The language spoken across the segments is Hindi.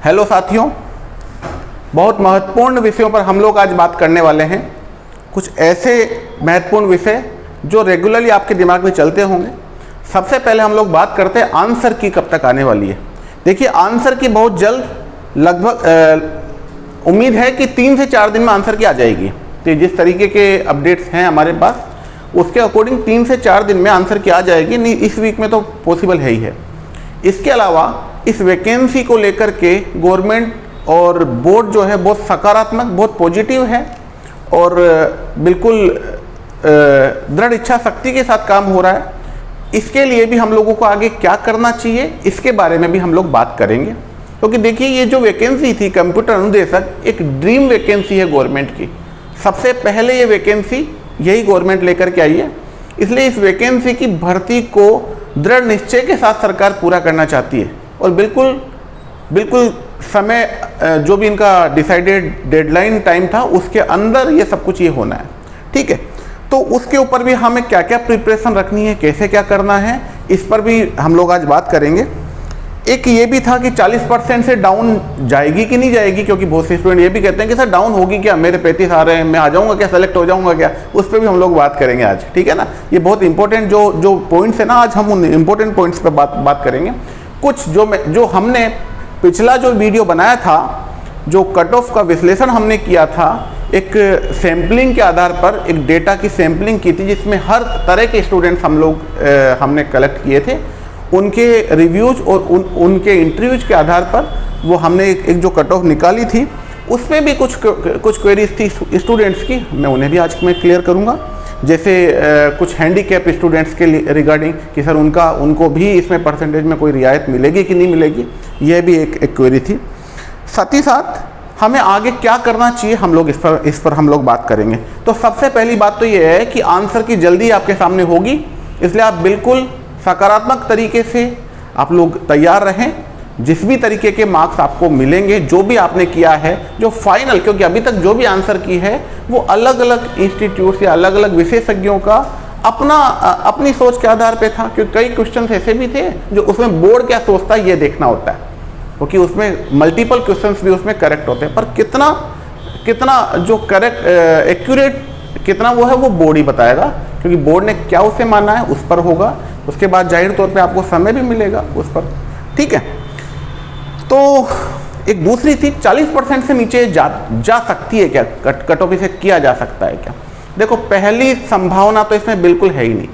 हेलो साथियों, बहुत महत्वपूर्ण विषयों पर हम लोग आज बात करने वाले हैं। कुछ ऐसे महत्वपूर्ण विषय जो रेगुलरली आपके दिमाग में चलते होंगे। सबसे पहले हम लोग बात करते हैं आंसर की कब तक आने वाली है। देखिए, आंसर की बहुत जल्द, लगभग उम्मीद है कि 3 से 4 दिन में आंसर की आ जाएगी। तो जिस तरीके के अपडेट्स हैं हमारे पास, उसके अकॉर्डिंग 3 से 4 दिन में आंसर की आ जाएगी। नहीं, इस वीक में तो पॉसिबल है ही है। इसके अलावा इस वैकेंसी को लेकर के गवर्नमेंट और बोर्ड जो है बहुत सकारात्मक, बहुत पॉजिटिव है और बिल्कुल दृढ़ इच्छा शक्ति के साथ काम हो रहा है। इसके लिए भी हम लोगों को आगे क्या करना चाहिए, इसके बारे में भी हम लोग बात करेंगे। क्योंकि देखिए, ये जो वैकेंसी थी कंप्यूटर अनुदेशक, एक ड्रीम वैकेंसी है गवर्नमेंट की। सबसे पहले ये वैकेंसी यही गवर्नमेंट लेकर के आई है। इसलिए इस वैकेंसी की भर्ती को दृढ़ निश्चय के साथ सरकार पूरा करना चाहती है और बिल्कुल समय, जो भी इनका डिसाइडेड डेडलाइन टाइम था, उसके अंदर ये सब कुछ ये होना है। ठीक है, तो उसके ऊपर भी हमें क्या क्या प्रिपरेशन रखनी है, कैसे क्या करना है, इस पर भी हम लोग आज बात करेंगे। एक ये भी था कि 40% से डाउन जाएगी कि नहीं जाएगी, क्योंकि बहुत से स्टूडेंट ये भी कहते हैं कि सर डाउन होगी क्या, मेरे 35 आ रहे हैं, मैं आ जाऊंगा क्या, सेलेक्ट हो जाऊंगा क्या। उस पर भी हम लोग बात करेंगे आज। ठीक है ना, ये बहुत इंपॉर्टेंट जो पॉइंट्स है ना, आज हम उन इंपॉर्टेंट पॉइंट्स पर बात करेंगे। कुछ जो हमने पिछला जो वीडियो बनाया था, जो कट ऑफ का विश्लेषण हमने किया था, एक सैम्पलिंग के आधार पर एक डेटा की सैम्पलिंग की थी, जिसमें हर तरह के स्टूडेंट्स हमने कलेक्ट किए थे। उनके रिव्यूज और उनके इंटरव्यूज के आधार पर वो हमने एक जो कट ऑफ निकाली थी, उसमें भी कुछ क्वेरीज थी स्टूडेंट्स की, मैं उन्हें भी आज मैं क्लियर करूँगा। जैसे कुछ हैंडीकैप स्टूडेंट्स के रिगार्डिंग कि सर उनको भी इसमें परसेंटेज में कोई रियायत मिलेगी कि नहीं मिलेगी, यह भी एक क्वेरी थी। साथ ही साथ हमें आगे क्या करना चाहिए, हम लोग इस पर हम लोग बात करेंगे। तो सबसे पहली बात तो यह है कि आंसर की जल्दी आपके सामने होगी, इसलिए आप बिल्कुल सकारात्मक तरीके से आप लोग तैयार रहें। जिस भी तरीके के मार्क्स आपको मिलेंगे, जो भी आपने किया है, जो फाइनल, क्योंकि अभी तक जो भी आंसर की है वो अलग अलग इंस्टीट्यूट या अलग अलग विशेषज्ञों का अपनी सोच के आधार पे था। क्योंकि कई क्वेश्चन ऐसे भी थे जो उसमें बोर्ड क्या सोचता है ये देखना होता है, क्योंकि उसमें मल्टीपल क्वेश्चंस भी उसमें करेक्ट होते हैं, पर कितना जो करेक्ट एक्यूरेट कितना वो है वो बोर्ड ही बताएगा, क्योंकि बोर्ड ने क्या उसे माना है उस पर होगा। उसके बाद जाहिर तौर पे आपको समय भी मिलेगा उस पर। ठीक है, तो एक दूसरी थी 40% से नीचे जा सकती है क्या, कट ऑफ इसे किया जा सकता है क्या। देखो, पहली संभावना तो इसमें बिल्कुल है ही नहीं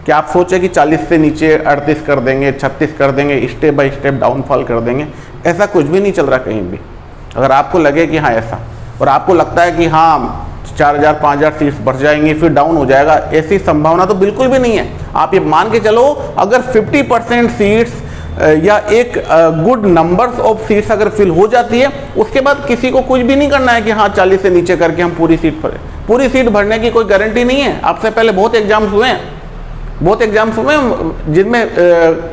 कि आप सोचे कि 40 से नीचे 38 कर देंगे, 36 कर देंगे, स्टेप बाय स्टेप डाउनफॉल कर देंगे। ऐसा कुछ भी नहीं चल रहा कहीं भी। अगर आपको लगे कि हाँ ऐसा, और आपको लगता है कि हाँ 4000 5000 सीट्स बढ़ जाएंगी फिर डाउन हो जाएगा, ऐसी संभावना तो बिल्कुल भी नहीं है। आप ये मान के चलो, अगर 50% सीट्स या एक गुड नंबर्स ऑफ सीट्स अगर फिल हो जाती है, उसके बाद किसी को कुछ भी नहीं करना है कि हाँ 40 से नीचे करके हम पूरी सीट भरने की कोई गारंटी नहीं है। आपसे पहले बहुत एग्जाम्स हुए हैं जिनमें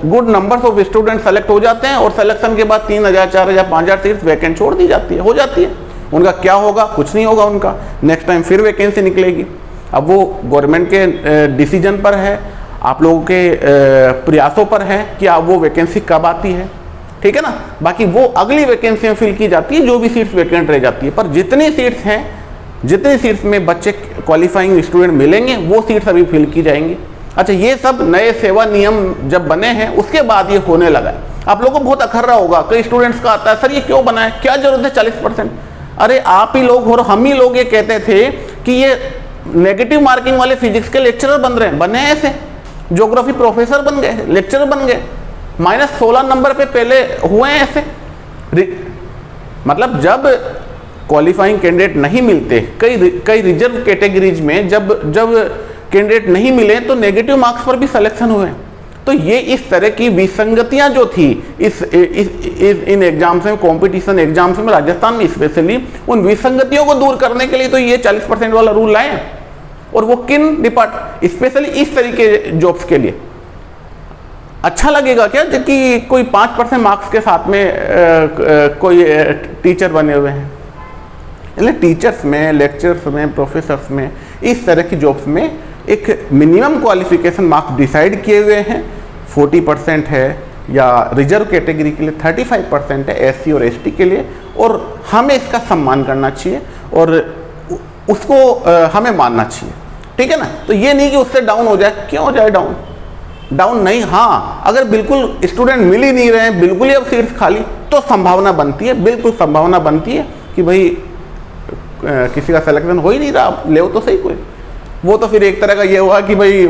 good numbers of student select हो जाते हैं और सिलेक्शन के बाद 3000 4000 5000 सीट्स वैकेंट छोड़ दी जाती है, हो जाती है। उनका क्या होगा, कुछ नहीं होगा उनका, नेक्स्ट टाइम फिर वैकेंसी निकलेगी। अब वो गवर्नमेंट के डिसीजन पर है, आप लोगों के प्रयासों पर है कि आप वो वैकेंसी कब आती है। ठीक है ना, बाकी वो अगली वैकेंसी में फिल की जाती है, जो भी सीट्स वैकेंट रह जाती है। पर जितनी सीट्स में बच्चे क्वालिफाइंग स्टूडेंट मिलेंगे, वो सीट्स अभी फिल की जाएंगी। अच्छा, ये सब नए सेवा नियम जब बने हैं उसके बाद ये होने लगा है। आप लोगों को बहुत अखर्रा होगा, कई स्टूडेंट्स का आता है सर ये क्यों बना है, क्या जरूरत है 40%। अरे आप ही लोग और हम ही लोग ये कहते थे कि ये नेगेटिव मार्किंग वाले फिजिक्स के लेक्चरर बने हैं, ऐसे ज्योग्राफी प्रोफेसर बन गए, लेक्चरर बन गए, -16 नंबर पे पहले हुए हैं ऐसे। मतलब जब क्वालिफाइंग कैंडिडेट नहीं मिलते, कई रिजर्व कैटेगरीज में जब कैंडिडेट नहीं मिले तो नेगेटिव मार्क्स पर भी सिलेक्शन हुए। तो ये इस तरह की विसंगतियां जो थी इन एग्जाम्स में, कंपटीशन एग्जाम्स में, राजस्थान में स्पेशली, उन विसंगतियों को दूर करने के लिए तो ये 40% वाला रूल लाए। और वो किन स्पेशली इस तरीके जॉब्स के लिए। अच्छा लगेगा क्या कि कोई 5% मार्क्स के साथ में कोई टीचर बने हुए हैं। इसलिए टीचर्स में, लेक्चर्स में, प्रोफेसर्स में, इस तरह की जॉब्स में एक मिनिमम क्वालिफिकेशन मार्क्स डिसाइड किए हुए हैं। 40% है, या रिजर्व कैटेगरी के लिए 35% है, एससी और एसटी के लिए, और हमें इसका सम्मान करना चाहिए और उसको हमें मानना चाहिए, ठीक है ना। तो ये नहीं कि उससे डाउन हो जाए, क्यों हो जाए डाउन नहीं। हाँ, अगर बिल्कुल स्टूडेंट मिल ही नहीं रहे हैं, बिल्कुल ही अब सीट्स खाली, तो संभावना बनती है, बिल्कुल संभावना बनती है कि भाई किसी का सिलेक्शन हो ही नहीं रहा, ले तो सही कोई। वो तो फिर एक तरह का ये हुआ कि भाई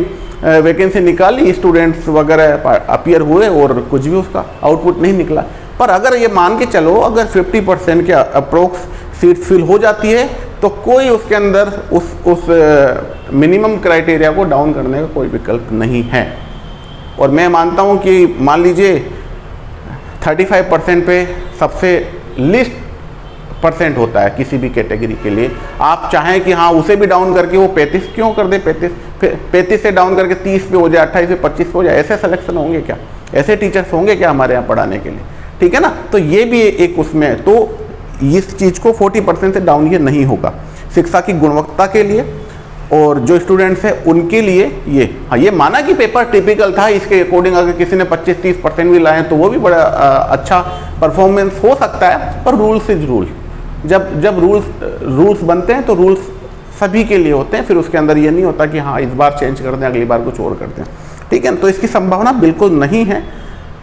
वैकेंसी निकाली, स्टूडेंट्स वगैरह अपीयर हुए और कुछ भी उसका आउटपुट नहीं निकला। पर अगर ये मान के चलो, अगर 50% के अप्रोक्स सीट फिल हो जाती है तो कोई उसके अंदर उस मिनिमम क्राइटेरिया को डाउन करने का कोई विकल्प नहीं है। और मैं मानता हूँ कि मान लीजिए 35% पे सबसे लिस्ट परसेंट होता है किसी भी कैटेगरी के लिए, आप चाहें कि हाँ उसे भी डाउन करके वो 35 क्यों कर दे, 35 से डाउन करके 30 पे हो जाए, 28 से 25 पे हो जाए, ऐसे सिलेक्शन होंगे क्या, ऐसे टीचर्स होंगे क्या हमारे यहाँ पढ़ाने के लिए, ठीक है ना। तो ये भी एक उसमें, तो इस चीज़ को 40% से डाउन ये नहीं होगा शिक्षा की गुणवत्ता के लिए, और जो स्टूडेंट्स हैं उनके लिए ये, हाँ ये माना कि पेपर टिपिकल था, इसके अकॉर्डिंग अगर किसी ने 25-30% भी लाए तो वो भी बड़ा अच्छा परफॉर्मेंस हो सकता है। पर रूल्स इज रूल, जब रूल्स बनते हैं तो रूल्स सभी के लिए होते हैं, फिर उसके अंदर ये नहीं होता कि हाँ इस बार चेंज कर दें, अगली बार कुछ और करते हैं, ठीक है। तो इसकी संभावना बिल्कुल नहीं है,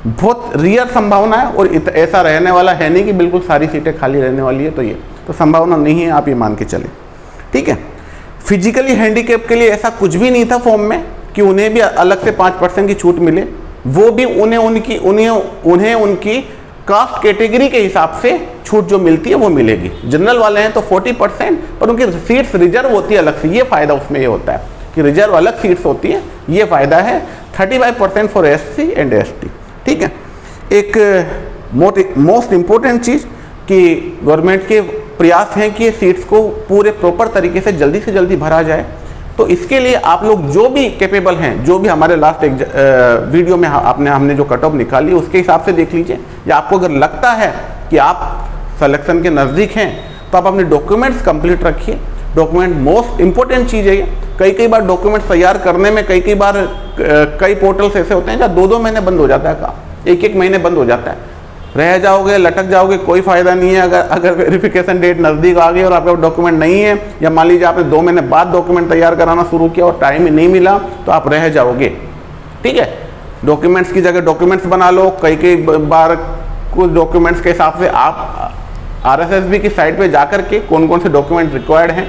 बहुत रियर संभावना है, और ऐसा रहने वाला है नहीं कि बिल्कुल सारी सीटें खाली रहने वाली है, तो ये तो संभावना नहीं है, आप ये मान के चले, ठीक है। फिजिकली हैंडीकैप के लिए ऐसा कुछ भी नहीं था फॉर्म में कि उन्हें भी अलग से 5% की छूट मिले, वो भी उन्हें उनकी कास्ट कैटेगरी के हिसाब से छूट जो मिलती है वो मिलेगी। जनरल वाले हैं तो 40%, पर उनकी सीट्स रिजर्व होती है अलग से, ये फायदा उसमें ये होता है कि रिजर्व अलग सीट्स होती है, ये फायदा है। 35% फॉर एससी एंड एसटी, ठीक है। एक मोस्ट इम्पोर्टेंट चीज़ कि गवर्नमेंट के प्रयास हैं कि ये सीट्स को पूरे प्रॉपर तरीके से जल्दी भरा जाए। तो इसके लिए आप लोग जो भी कैपेबल हैं, जो भी हमारे लास्ट वीडियो में हमने जो कट ऑफ निकाली उसके हिसाब से देख लीजिए, या आपको अगर लगता है कि आप सिलेक्शन के नज़दीक हैं तो आप अपने डॉक्यूमेंट्स कंप्लीट रखिए। डॉक्यूमेंट मोस्ट इंपॉर्टेंट चीज़ है ये। कई बार डॉक्यूमेंट्स तैयार करने में कई बार कई पोर्टल्स ऐसे होते हैं जहाँ 2-2 महीने बंद हो जाता है काम, 1-1 महीने बंद हो जाता है, रह जाओगे, लटक जाओगे, कोई फायदा नहीं है। अगर वेरिफिकेशन डेट नज़दीक आ गई और आपका डॉक्यूमेंट नहीं है, या मान लीजिए आपने 2 महीने बाद डॉक्यूमेंट तैयार कराना शुरू किया और टाइम ही नहीं मिला, तो आप रह जाओगे, ठीक है। डॉक्यूमेंट्स की जगह डॉक्यूमेंट्स बना लो। कई बार कुछ डॉक्यूमेंट्स के हिसाब से आप RSSB की साइट पे जाकर के कौन कौन से डॉक्यूमेंट रिक्वायर्ड हैं,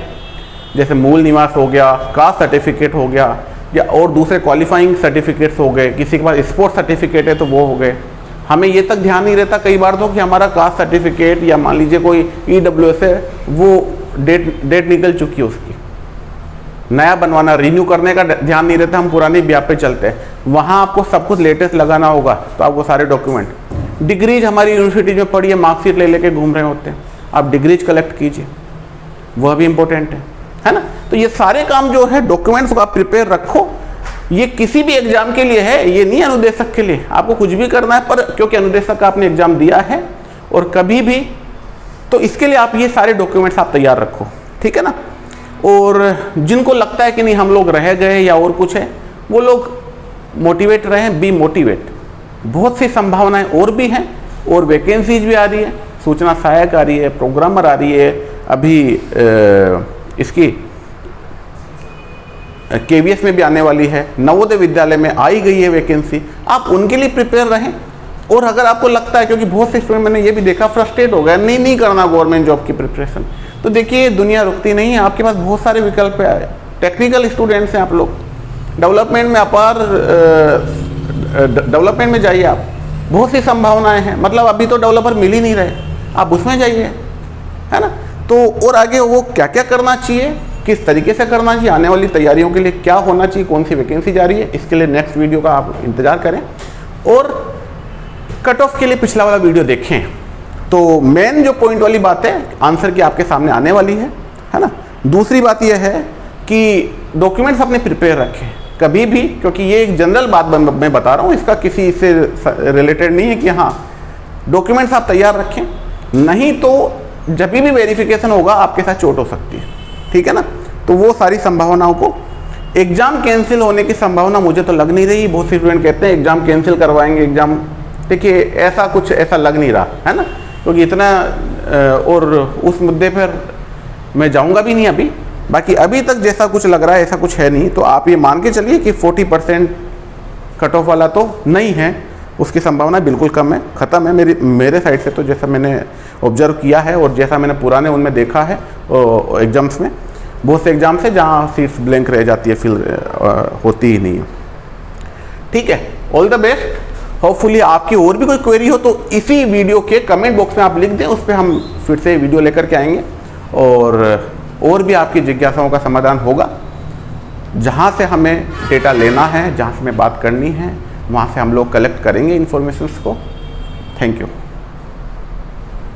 जैसे मूल निवास हो गया, कास्ट सर्टिफिकेट हो गया, या और दूसरे क्वालिफाइंग सर्टिफिकेट्स हो गए, किसी के पास स्पोर्ट्स सर्टिफिकेट है तो वो हो गए। हमें ये तक ध्यान नहीं रहता कई बार तो कि हमारा कास्ट सर्टिफिकेट या मान लीजिए कोई EWS है, वो डेट निकल चुकी है उसकी, नया बनवाना, रिन्यू करने का ध्यान नहीं रहता, हम पुरानी ब्याह पे चलते हैं। वहाँ आपको सब कुछ लेटेस्ट लगाना होगा, तो आपको सारे डॉक्यूमेंट, डिग्रीज हमारी यूनिवर्सिटी में पढ़ी है, मार्कशीट ले लेके घूम रहे होते हैं, आप डिग्रीज कलेक्ट कीजिए, वह भी इंपॉर्टेंट है ना। तो ये सारे काम जो है डॉक्यूमेंट्स को आप प्रिपेयर रखो। ये किसी भी एग्जाम के लिए है, ये नहीं अनुदेशक के लिए, आपको कुछ भी करना है, पर क्योंकि अनुदेशक का आपने एग्जाम दिया है और कभी भी, तो इसके लिए आप ये सारे डॉक्यूमेंट्स आप तैयार रखो, ठीक है ना। और जिनको लगता है कि नहीं हम लोग रह गए या और कुछ है, वो लोग मोटिवेट रहें, बी मोटिवेट। बहुत सी संभावनाएं और भी हैं, और वैकेंसीज भी आ रही है, सूचना सहायक आ रही है, प्रोग्रामर आ रही है, अभी इसकी KVS में भी आने वाली है, नवोदय विद्यालय में आई गई है वैकेंसी, आप उनके लिए प्रिपेयर रहें। और अगर आपको लगता है, क्योंकि बहुत से स्टूडेंट मैंने ये भी देखा फ्रस्ट्रेट हो गया, नहीं करना गवर्नमेंट जॉब की प्रिपरेशन, तो देखिए दुनिया रुकती नहीं है, आपके पास बहुत सारे विकल्प है। टेक्निकल स्टूडेंट्स हैं आप लोग, डेवलपमेंट में अपार डेवलपमेंट में जाइए आप, बहुत सी संभावनाएं हैं। मतलब अभी तो डेवलपर मिल ही नहीं रहे, आप उसमें जाइए, है ना। तो और आगे वो क्या क्या करना चाहिए, किस तरीके से करना चाहिए, आने वाली तैयारियों के लिए क्या होना चाहिए, कौन सी वैकेंसी जा रही है, इसके लिए नेक्स्ट वीडियो का आप इंतजार करें। और कट ऑफ के लिए पिछला वाला वीडियो देखें, तो मेन जो पॉइंट वाली बात है आंसर की आपके सामने आने वाली है ना। दूसरी बात यह है कि डॉक्यूमेंट्स अपने प्रिपेयर रखें कभी भी, क्योंकि ये एक जनरल बात मैं बता रहा हूँ, इसका किसी से रिलेटेड नहीं है कि हाँ डॉक्यूमेंट्स आप तैयार रखें, नहीं तो जब भी वेरिफिकेशन होगा आपके साथ चोट हो सकती है, ठीक है ना। तो वो सारी संभावनाओं को, एग्जाम कैंसिल होने की संभावना मुझे तो लग नहीं रही। बहुत से स्टूडेंट कहते हैं एग्जाम कैंसिल करवाएंगे, एग्जाम देखिए ऐसा लग नहीं रहा है ना, क्योंकि इतना और उस मुद्दे पर मैं जाऊंगा भी नहीं अभी। बाकी अभी तक जैसा कुछ लग रहा है ऐसा कुछ है नहीं, तो आप ये मान के चलिए कि 40% कट ऑफ वाला तो नहीं है, उसकी संभावना बिल्कुल कम है, ख़त्म है मेरे साइड से। तो जैसा मैंने ऑब्जर्व किया है और जैसा मैंने पुराने उनमें देखा है एग्ज़ाम्स में, बहुत से एग्ज़ाम से जहाँ सीट्स ब्लैंक रह जाती है, फिल होती ही नहीं है। ठीक है, ऑल द बेस्ट। होपफुली आपकी और भी कोई क्वेरी हो तो इसी वीडियो के कमेंट बॉक्स में आप लिख दें, उस पर हम फिर से वीडियो लेकर के आएंगे और भी आपकी जिज्ञासाओं का समाधान होगा। जहाँ से हमें डेटा लेना है, जहाँ से हमें बात करनी है, वहाँ से हम लोग कलेक्ट करेंगे इन्फॉर्मेशंस को। Thank you.